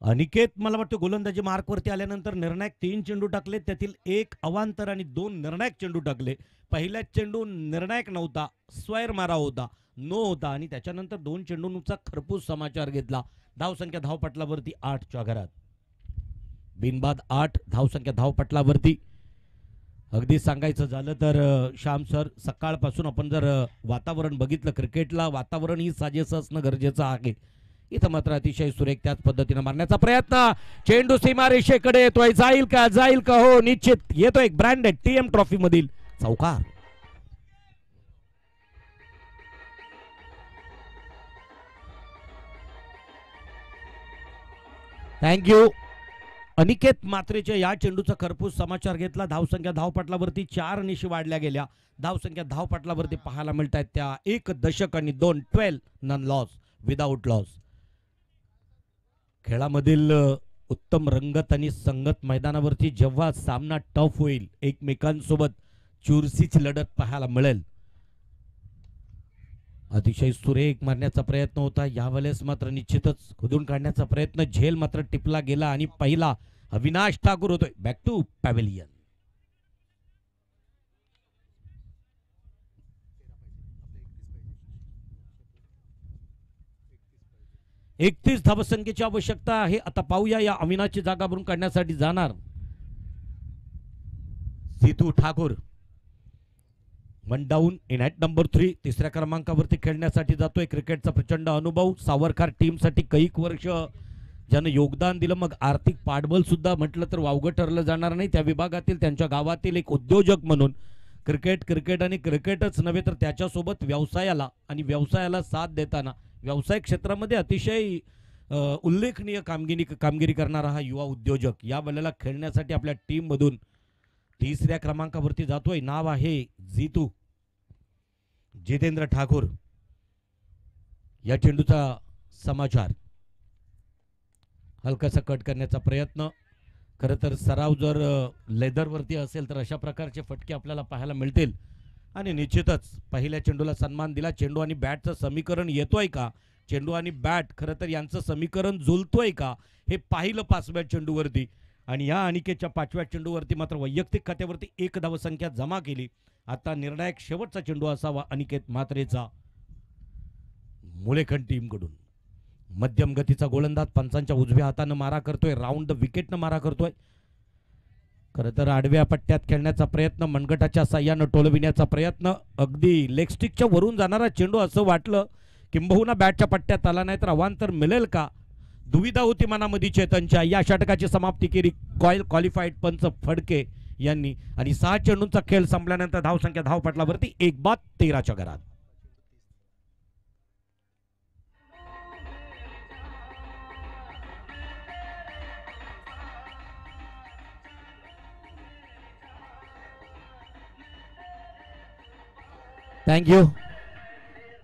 अनिकेत मला वाटतं गोलंदाजी मार्कवरती आल्यानंतर निर्णायक 3 चेंडू टाकले, त्यातील 1 अवांतर आणि 2 निर्णायक चेंडू टाकले. पहिला चेंडू निर्णायक नव्हता, स्क्वेअर मारा होता, नो होता आणि त्याच्यानंतर 2 चेंडूंचा खरपूस समाचार घेतला. धावसंख्या धावपटलावरती 8च्या घरात. बिनबाद 8 धावसंख्या धावपटलावरती. अगदी सांगायचं झालं तर श्याम सर, सकाळपासून आपण जर वातावरण बघितलं, क्रिकेटला वातावरण ही साजेसं असणं गरजेचं आहे. इथं मात्र अतिशय सुरेख त्याच पद्धतीने मारण्याचा प्रयत्न. चेंडू सीमारेषेकडे येतोय. जाईल का हो निश्चित येतोय. ब्रँडेड TM ट्रॉफी मधील चौकार. थँक्यू. अनिकेत मात्रेच्या या चेंडूचा खरपूस समाचार घेतला. धावसंख्या धावपटलावरती 4 निशी वाढल्या गेल्या. धावसंख्या धावपटलावरती पाहायला मिळत आहेत त्या 1 दशक आणि 12 नन लॉस विदाउट लॉस. खेळामधील उत्तम रंगत आणि संगत मैदानावरती जेव्हा सामना टफ होईल, एकमेकांसोबत चुरशीची लढत पाहायला मिळेल. अतिशय सुरेख मारण्याचा प्रयत्न होता. यावेळेस मात्र निश्चितच खोदून काढण्याचा प्रयत्न. झेल मात्र टिपला गेला आणि पहिला अविनाश ठाकूर होतोय. Back to pavilion. 31 धावसंख्येची आवश्यकता आहे. आता पाहूया या अविनाशची जागा भरून काढण्यासाठी जाणार Situ Thakur. 1 down in at number 3. तिसऱ्या क्रमांकावरती खेळण्यासाठी जातोय. क्रिकेटचा प्रचंड अनुभव. सावरकर टीमसाठी कैक वर्ष ज्यानं योगदान दिलं. मग आर्थिक पाठबळ सुद्धा म्हटलं तर वावगं ठरलं जाणार नाही. त्या विभागातील त्यांच्या गावातील एक उद्योजक म्हणून क्रिकेट आणि क्रिकेटच नव्हे तर त्याच्यासोबत व्यवसायाला साथ देताना व्यवसाय क्षेत्रामध्ये अतिशय उल्लेखनीय कामगिरी करणारा हा युवा उद्योजक या वेळेला खेळण्यासाठी आपल्या टीम मधून तिसऱ्या क्रमांकावरती जातोय. नाव आहे जीतू जितेंद्र ठाकूर. या चेंडूचा समाचार हलकासा कट करण्याचा प्रयत्न. खरं तर सराव जर लेदरवरती असेल तर अशा प्रकारचे फटके आपल्याला पाहायला मिळतील आणि निश्चितच पहिल्या चेंडूला सन्मान दिला. चेंडू आणि बॅटचं समीकरण येतोय का, चेंडू आणि बॅट खरं तर यांचं समीकरण जुळतोय का हे पाहिलं 5व्या चेंडूवरती. आणि या अनिकेतच्या 5व्या चेंडूवरती मात्र वैयक्तिक खात्यावरती 1 धावसंख्या जमा केली. आता निर्णायक शेवटचा चेंडू असावा अनिकेत म्हात्रेचा मुलेखंड टीमकडून. मध्यम गतीचा गोलंदाज पंचांच्या उजव्या हातानं मारा करतोय, राऊंड द विकेटनं मारा करतोय. खरं तर आडव्या पट्ट्यात खेळण्याचा प्रयत्न, मनगटाच्या साह्यानं टोलविण्याचा प्रयत्न. अगदी लेगस्टिकच्या वरून जाणारा चेंडू असं वाटलं किंबहुना बॅटच्या पट्ट्यात आला नाही तर अवांतर मिळेल का, दुविधा होती मनामध्ये चेतनच्या. या षटकाची समाप्ती केली क्वालिफाईड पंच फडके यांनी आणि 6 चेंडूंचा खेळ संपल्यानंतर धावसंख्या धावपटलावरती 1-13च्या घरात. थँक्यू.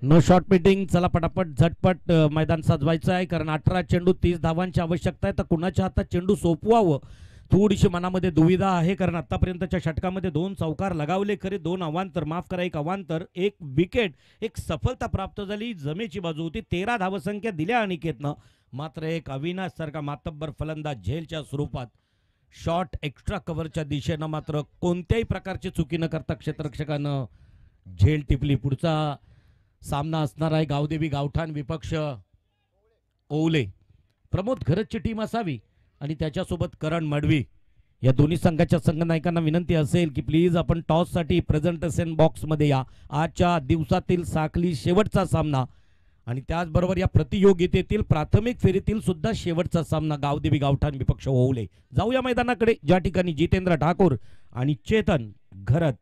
No shot meeting. चला पटापट झटपट मैदान सजवायचं आहे कारण 18 चेंडू 30 धावांची आवश्यकता आहे. तर कुणाच्या हातात चेंडू सोपवावं थोडीशी मनामध्ये दुविधा आहे कारण आतापर्यंतच्या षटकामध्ये 2 चौकार लगावले खरे, 2 अवांतर, माफ करा 1 अवांतर, 1 विकेट, 1 सफलता प्राप्त झाली. जमेची बाजू होती. 13 धावसंख्या दिल्या अनिकेतनं. मात्र एक अविनाश सारखा मातब्बर फलंदाज झेलच्या स्वरूपात शॉट एक्स्ट्रा कव्हरच्या दिशेनं मात्र कोणत्याही प्रकारची चुकी न करता क्षेत्ररक्षकानं झेल टिपली. पुढचा सामना असणार आहे गावदेवी गावठाण विपक्ष ओवले. प्रमोद घरतची टीम असावी आणि त्याच्यासोबत करण मडवी. या दोन्ही संघाच्या संघनायकांना विनंती असेल की प्लीज आपण टॉससाठी प्रेझेंटेशन बॉक्समध्ये या. आजच्या दिवसातील साखली शेवटचा सामना आणि त्याचबरोबर या प्रतियोगितेतील प्राथमिक फेरीतील सुद्धा शेवटचा सामना गावदेवी गावठाण विपक्ष ओवले. जाऊया मैदानाकडे ज्या ठिकाणी जितेंद्र ठाकूर आणि चेतन घरत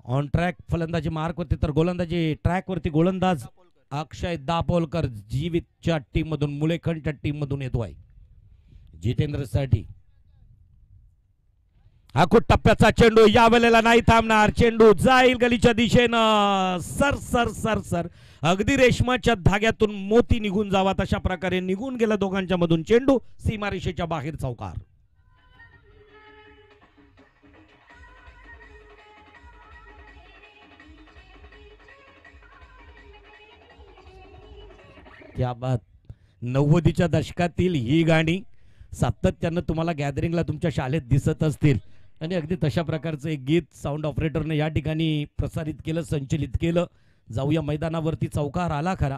ऑन ट्रॅक फलंदाजी मार्कवरती तर गोलंदाजी ट्रॅकवरती गोलंदाज अक्षय दापोलकर जीवितच्या टीम मधून मुलेखंडच्या टीम मधून येतो आहे. जितेंद्रसाठी हा खूप टप्प्याचा चेंडू या वेळेला नाही थांबणार. चेंडू जाईल गलीच्या दिशेनं. सर सर सर सर अगदी रेशमाच्या धाग्यातून मोती निघून जावा तशा प्रकारे निघून गेला दोघांच्या मधून चेंडू. सीमारेषेच्या बाहेर चौकार. क्या बात. 90च्या दशकातील ही गाणी सातत्यानं तुम्हाला गॅदरिंगला तुमच्या शाळेत दिसत असतील आणि अगदी तशा प्रकारचं एक गीत साऊंड ऑपरेटरने या ठिकाणी प्रसारित केलं, संचलित केलं. जाऊया मैदानावरती. चौकार आला खरा.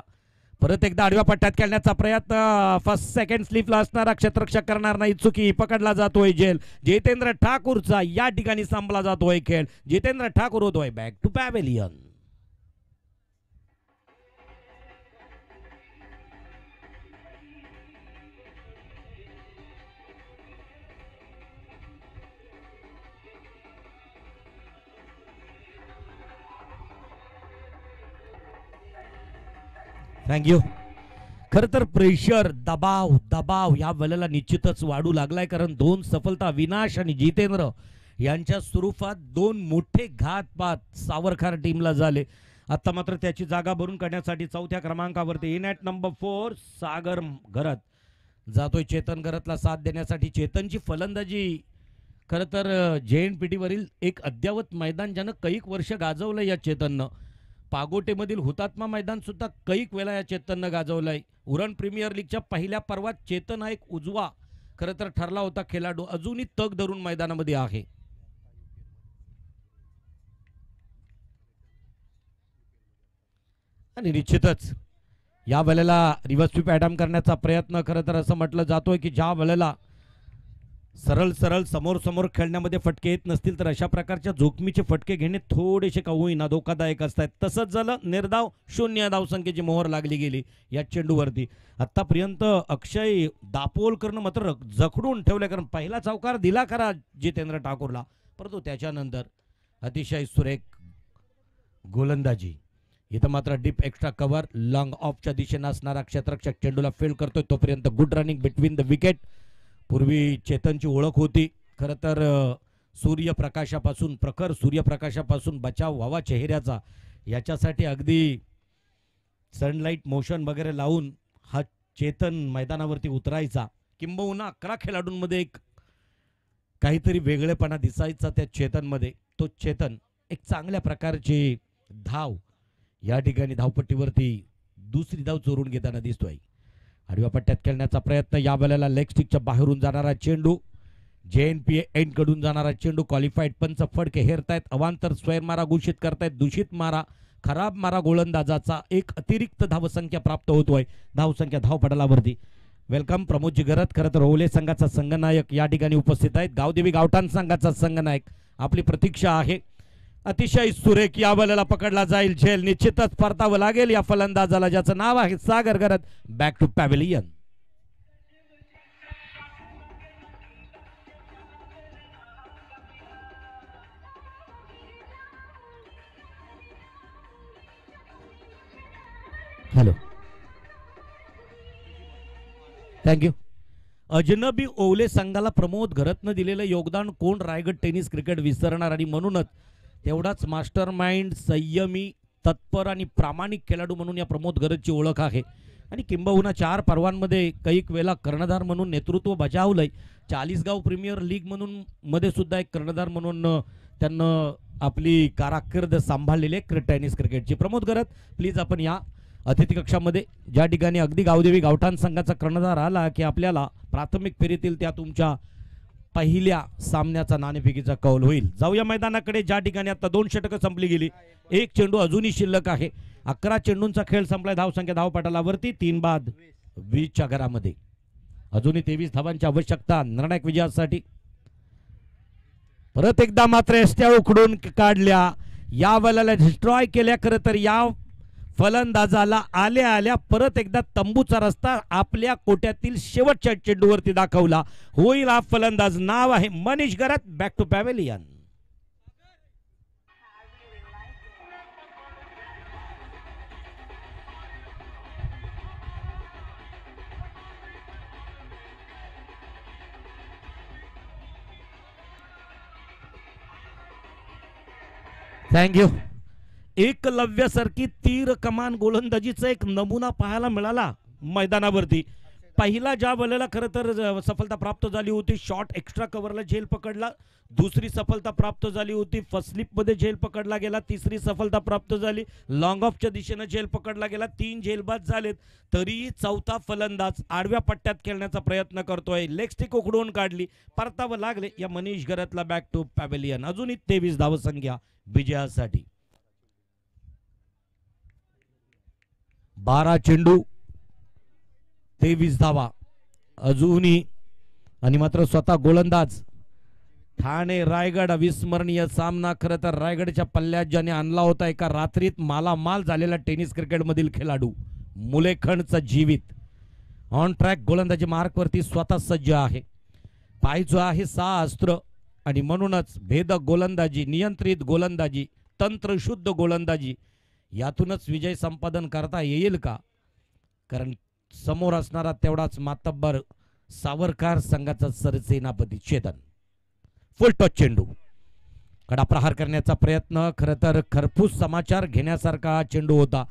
परत एकदा आडव्या पट्ट्यात खेळण्याचा प्रयत्न. फर्स्ट सेकंड स्लिपला असणारा क्षेत्ररक्षक करणार नाही चुकी. पकडला जातोय झेल. जितेंद्र ठाकूरचा या ठिकाणी संपला जातोय खेळ. जितेंद्र ठाकूर होतोय बॅक टू पॅव्हेलियन. थँक्यू. खर तर प्रेशर, दबाव दबाव या वेळेला निश्चितच वाढू लागलाय कारण 2 सफलता विनाश आणि जितेंद्र यांच्या स्वरूपात 2 मोठे घातपात सावरकर टीमला झाले. आता मात्र त्याची जागा भरून काढण्यासाठी 4थ्या क्रमांकावरती इन ॲट नंबर 4 सागर घरत जातोय चेतन घरतला साथ देण्यासाठी. चेतनची फलंदाजी खर तर JNPT वरील एक अद्यावत मैदान ज्यानं कैक वर्ष गाजवलं या चेतननं. पागोटेमधील हुतात्मा मैदान सुद्धा कैक वेळा या चेतननं गाजवलंय. उरण प्रीमियर लीगच्या पहिल्या पर्वात चेतन हा एक उजवा खरं तर ठरला होता खेळाडू. अजूनही तग धरून मैदानामध्ये आहे. आणि निश्चितच या वेळेला रिव्हर्स स्वीप अटॅम्प्ट करण्याचा प्रयत्न खरं तर असं म्हटलं जातोय की ज्या वेळेला सरळ सरळ समोर समोर खेळण्यामध्ये फटके येत नसतील तर अशा प्रकारच्या जोखमीचे फटके घेणे थोडेसे का होईना धोकादायक असतात. तसंच झालं. निर्धाव 0 धावसंख्येची मोहर लागली गेली या चेंडूवरती. आतापर्यंत अक्षय दापोलकरनं मात्र जखडून ठेवले कारण पहिला चौकार दिला खरा जितेंद्र ठाकूरला परंतु त्याच्यानंतर अतिशय सुरेख गोलंदाजी इथं मात्र डीप एक्स्ट्रा कव्हर लॉंग ऑफच्या दिशेनं असणारा क्षेत्ररक्षक चेंडूला फील्ड करतोय तोपर्यंत good running between the wicket. पूर्वी चेतनची ओळख होती खरं तर सूर्यप्रकाशापासून प्रखर सूर्यप्रकाशापासून बचाव व्हावा चेहऱ्याचा याच्यासाठी अगदी सनलाईट मोशन वगैरे लावून हा चेतन मैदानावरती उतरायचा. किंबहुना 11 खेळाडूंमध्ये एक काहीतरी वेगळेपणा दिसायचा त्या चेतनमध्ये. तो चेतन एक चांगल्या प्रकारची धाव या ठिकाणी धावपट्टीवरती दुसरी धाव चोरून घेताना दिसतोय. आडव्या पट्ट्यात खेळण्याचा प्रयत्न या वेळेला लेग स्टिकच्या बाहेरून जाणारा चेंडू JNPA एंड कडून जाणारा चेंडू क्वालिफाईड पंच फडके हेरतायत. अवांतर स्वैर मारा घोषित करतायत. दूषित मारा खराब मारा गोलंदाजाचा एक अतिरिक्त धावसंख्या प्राप्त होतोय. धावसंख्या धावपटलावरती. वेलकम प्रमोदजी गरत. खरं तर ओवले संघाचा संघनायक या ठिकाणी उपस्थित आहेत. गावदेवी गावठाण संघाचा संघनायक आपली प्रतीक्षा आहे. अतिशय सुरेख या वेळेला पकडला जाईल झेल. निश्चितच परतावं लागेल या फलंदाजाला ज्याचं नाव आहे Sagar Garat. Back to pavilion. Hello thank you. अजनबी ओवले संघाला प्रमोद घरतनं दिलेलं योगदान कोण रायगड टेनिस क्रिकेट विसरणार. आणि म्हणूनच तेवढाच मास्टर माइंड संयमी तत्पर आणि प्रामाणिक खेळाडू म्हणून या प्रमोद घरतची ओळख आहे. आणि किंबहुना 4 पर्वांमध्ये कैक वेळा कर्णधार म्हणून नेतृत्व बजावलंय. चाळीसगाव प्रीमियर लीग म्हणून मध्ये सुद्धा एक कर्णधार म्हणून त्यांना आपली कारकीर्द सांभाळलेली आहे टेनिस क्रिकेटची. प्रमोद घरत प्लीज आपण या अतिथी कक्षामध्ये ज्या ठिकाणी अगदी गावदेवी गावठाण संघाचा कर्णधार आला की आपल्याला प्राथमिक फेरीतील त्या तुमच्या पहिल्या सामन्याचा नाणेफेकीचा कौल होईल. जाऊया मैदानाकडे ज्या ठिकाणी आता 2 षटकं संपली गेली. एक चेंडू अजूनही शिल्लक आहे. 11 चेंडूंचा खेळ संपलाय. धावसंख्या धावपटलावरती 3 बाद 20च्या घरामध्ये. अजूनही 23 धावांची आवश्यकता निर्णायक विजयासाठी. परत एकदा मात्र एसट्या उकडून काढल्या या वेळेला डिस्ट्रॉय केल्या. खरं तर या फलंदाजाला आल्या आल्या परत एकदा तंबूचा रस्ता आपल्या कोट्यातील शेवटच्या चेंडूवरती दाखवला. होईल हा फलंदाज. नाव आहे Manish Garat. Back to pavilion. Thank you. एकलव्यासारखी तीर कमान गोलंदाजीचा एक नमुना पाहायला मिळाला मैदानावरती. पहिला ज्या वेळेला खरं तर सफलता प्राप्त झाली होती शॉर्ट एक्स्ट्रा कव्हरला झेल पकडला. दुसरी सफलता प्राप्त झाली होती फर्स्ट स्लिपमध्ये झेल पकडला गेला. तिसरी सफलता प्राप्त झाली लॉंग ऑफच्या दिशेनं झेल पकडला गेला. 3 झेलबाद झालेत. तरीही चौथा फलंदाज आडव्या पट्ट्यात खेळण्याचा प्रयत्न करतोय. लेग स्टिक उकडून काढली. परतावं लागले या मनीष गरतला. Back to pavilion. अजूनही 23 धावसंख्या विजयासाठी. 12 चेंडू 23 धावा अजूनही. आणि मात्र स्वतः गोलंदाज ठाणे रायगड अविस्मरणीय सामना. खरं तर रायगडच्या पल्ल्यात ज्याने आणला होता एका रात्रीत मालामाल झालेला टेनिस क्रिकेटमधील खेळाडू मुलेखंडचा जीवित ऑन ट्रॅक गोलंदाजी मार्कवरती स्वतः सज्ज आहे. पाहायचो आहे 6 अस्त्र. आणि म्हणूनच भेदक गोलंदाजी नियंत्रित गोलंदाजी तंत्रशुद्ध गोलंदाजी यातूनच विजय संपादन करता येईल का. कारण समोर असणारा तेवढाच मातब्बर सावरकार संघाचा सरसेनापती चेतन. फुल टॉस चेंडू कडा प्रहार करण्याचा प्रयत्न. खरं तर खरपूस समाचार घेण्यासारखा चेंडू होता.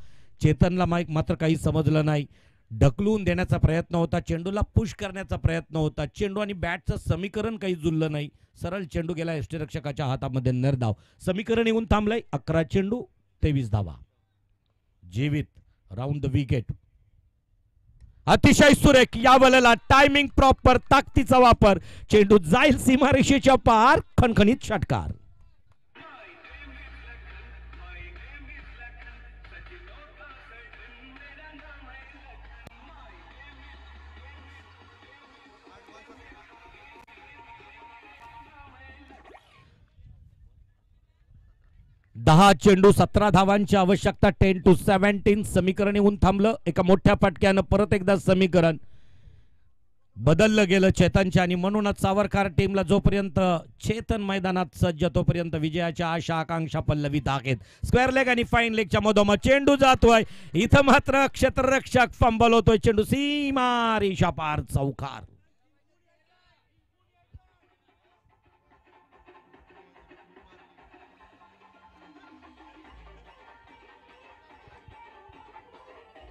चेतनला मात्र काही समजलं नाही. ढकलून देण्याचा प्रयत्न होता. चेंडूला पुश करण्याचा प्रयत्न होता. चेंडू आणि बॅटचं समीकरण काही जुळलं नाही. सरळ चेंडू गेला यष्टीरक्षकाच्या हातामध्ये. निर्धाव. समीकरण येऊन थांबलंय. 11 चेंडू 23 धावा. जीवित राऊंड द विकेट. अतिशय सुरेख या वेळेला टायमिंग प्रॉपर ताकदीचा वापर. चेंडू जाईल सीमारेषेच्या पार. खणखणीत षटकार. दहा चेंडू 17 धावांची आवश्यकता. 10 to 17 समीकरण येऊन थांबलं. एका मोठ्या फटक्यानं परत एकदा समीकरण बदललं गेलं चेतनच्या आणि म्हणूनच सावरकर टीमला जोपर्यंत चेतन मैदानात सज्ज तोपर्यंत विजयाच्या आशा आकांक्षा पल्लवित आहेत. स्क्वेअर लेग आणि फाईन लेगच्या मधोमध चेंडू जातोय. इथं मात्र क्षेत्ररक्षक फंबल होतोय. चेंडू सीमा रेषा पार चौकार.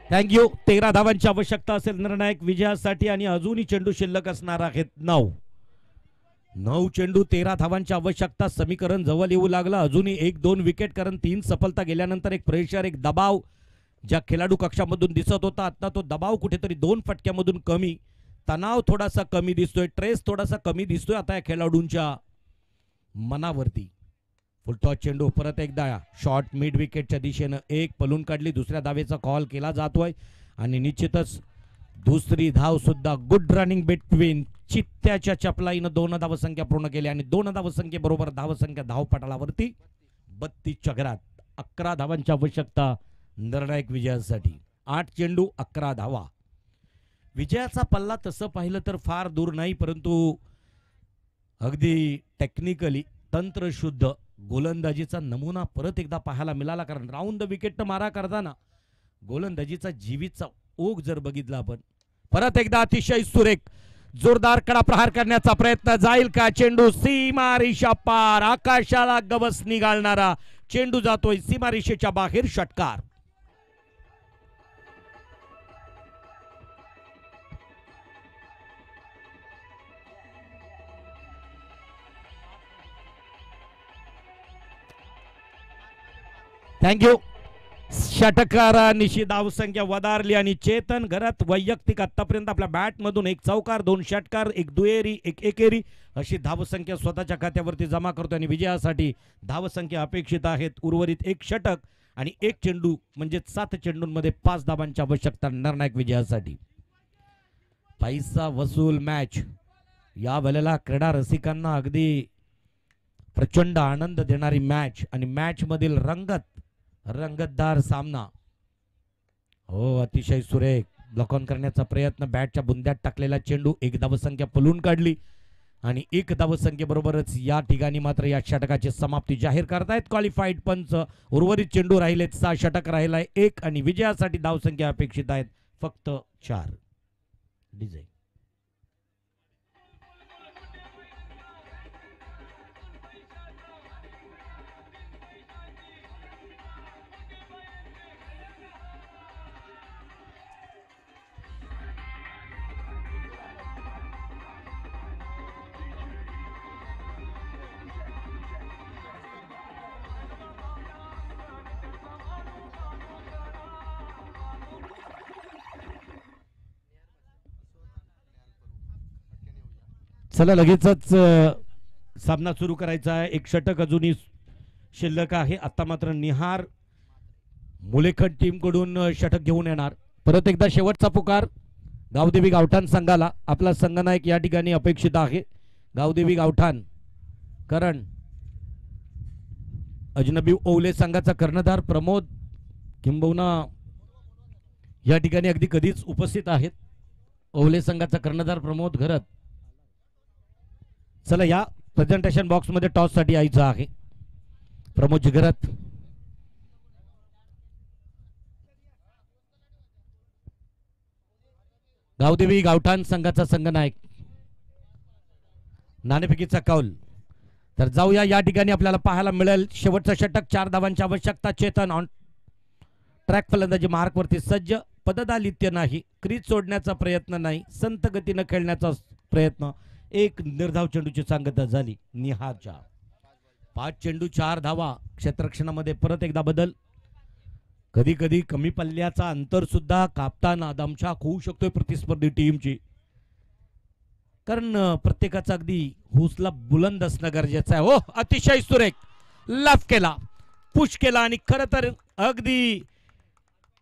थँक्यू. 13 धावांची आवश्यकता असेल निर्णायक विजयासाठी आणि अजूनही चेंडू शिल्लक असणार आहेत 9 चेंडू 13 धावांची आवश्यकता. समीकरण जवळ येऊ लागलं. अजूनही 1-2 विकेट कारण 3 सफलता गेल्यानंतर एक प्रेशर एक दबाव ज्या खेळाडू कक्षामधून दिसत होता आता तो दबाव कुठेतरी 2 फटक्यामधून कमी, तणाव थोडासा कमी दिसतोय, ट्रेस थोडासा कमी दिसतोय आता या खेळाडूंच्या मनावरती. फुलटॉस चेंडू परत एकदा शॉर्ट मिड विकेटच्या दिशेनं एक पलून काढली. दुसऱ्या धावेचा कॉल केला जातोय आणि निश्चितच दुसरी धाव सुद्धा गुड रनिंग बिटवीन चित्त्याच्या चपलाईनं 2 धावसंख्या पूर्ण केली आणि 2 धावसंख्येबरोबर धावसंख्या धावपटालावरती 32च्या घरात. 11 धावांची आवश्यकता निर्णायक विजयासाठी. 8 चेंडू 11 धावा. विजयाचा पल्ला तसं पाहिलं तर फार दूर नाही, परंतु अगदी टेक्निकली तंत्रशुद्ध गोलंदाजीचा नमुना परत एकदा पाहायला मिळाला. कारण राऊंड द विकेट मारा करताना गोलंदाजीचा जीवितचा ओघ जर बघितला आपण परत एकदा अतिशय सुरेख जोरदार कडा प्रहार करण्याचा प्रयत्न जाईल का? चेंडू सीमारेषा पार आकाशाला गवस निघालणारा चेंडू जातोय सीमारेषेच्या बाहेर. षटकार. थँक्यू. षटकारानिशी धावसंख्या वधारली आणि चेतन घरात वैयक्तिक आतापर्यंत आपल्या बॅट मधून 1 चौकार 2 षटकार 1 दुहेरी 1 एकेरी अशी धावसंख्या स्वतःच्या खात्यावरती जमा करतो आणि विजयासाठी धावसंख्या अपेक्षित आहेत. उर्वरित 1 षटक आणि 1 चेंडू म्हणजे 7 चेंडूंमध्ये 5 धावांची आवश्यकता निर्णायक विजयासाठी. पैसा वसूल मॅच या वेळेला क्रीडा रसिकांना अगदी प्रचंड आनंद देणारी मॅच आणि मॅच मधील रंगतदार सामना. हो अतिशय सुरेख ब्लॉक ऑन करण्याचा प्रयत्न बॅटच्या बुंद्यात टाकलेला चेंडू 1 धावसंख्या पलून काढली आणि 1 धावसंख्येबरोबरच या ठिकाणी मात्र या षटकाची समाप्ती जाहीर करतायत क्वालिफाईड पंच. उर्वरित चेंडू राहिलेत 6 षटक राहिलाय 1 आणि विजयासाठी धावसंख्या अपेक्षित आहेत फक्त 4. डिझाईन चला लगेचच सामना सुरू करायचा आहे. 1 षटक अजूनही शिल्लक आहे. आता मात्र निहार मुलेखट टीम कडून षटक घेऊन येणार. परत एकदा शेवटचा पुकार गावदेवी गावठाण संघाला. आपला संघनायक या ठिकाणी अपेक्षित आहे. गावदेवी गावठाण करण अजनबी ओवले संघाचा कर्णधार प्रमोद किंबहुना या ठिकाणी अगदी कधीच उपस्थित आहेत. ओवले संघाचा कर्णधार प्रमोद घरत. चला या प्रेझेंटेशन बॉक्स मध्ये टॉस साठी यायचं आहे. प्रमोद जिगरत गावदेवी गावठाण संघाचा संघनायक. नाणेफेकीचा कौल तर जाऊया. या ठिकाणी आपल्याला पाहायला मिळेल शेवटचं षटक 4 धावांची आवश्यकता. चेतन ऑन ट्रॅक फलंदाजी मार्क वरती सज्ज. पददालित्य नाही, क्रीज सोडण्याचा प्रयत्न नाही, संत गतीनं खेळण्याचा प्रयत्न. 1 निर्धाव चेंडूची सांगता झाली निहारच्या. 5 चेंडू 4 धावा. क्षेत्ररक्षणामध्ये परत एकदा बदल. कधी कधी कमी पल्ल्याचा अंतर सुद्धा कापताना दमछाक होऊ शकतोय प्रतिस्पर्धी टीमची. कारण प्रत्येकाचा अगदी हौसला बुलंद असणं गरजेचं आहे. हो अतिशय सुरेख लफ केला, पुश केला आणि खरं तर अगदी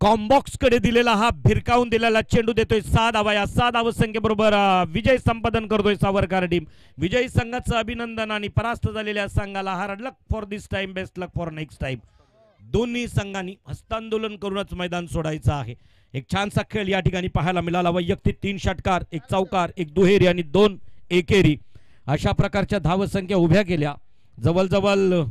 कॉम्बॉक्स कडे दिलेला हा भिरकावून दिलेला चेंडू देतोय 6 धावा. या 6 धावसंख्येबरोबर विजय संपादन करतोय सावरकर टीम. विजयी संघाचं अभिनंदन आणि परास्त झालेल्या संघाला hard luck for this time, best luck for next time. दोन्ही संघांनी हस्तांदोलन करूनच मैदान सोडायचं आहे. एक छानसा खेळ या ठिकाणी पाहायला मिळाला. वैयक्तिक 3 षटकार, 1 चौकार, 1 दुहेरी आणि 2 एकेरी अशा प्रकारच्या धावसंख्या उभ्या केल्या. जवळजवळ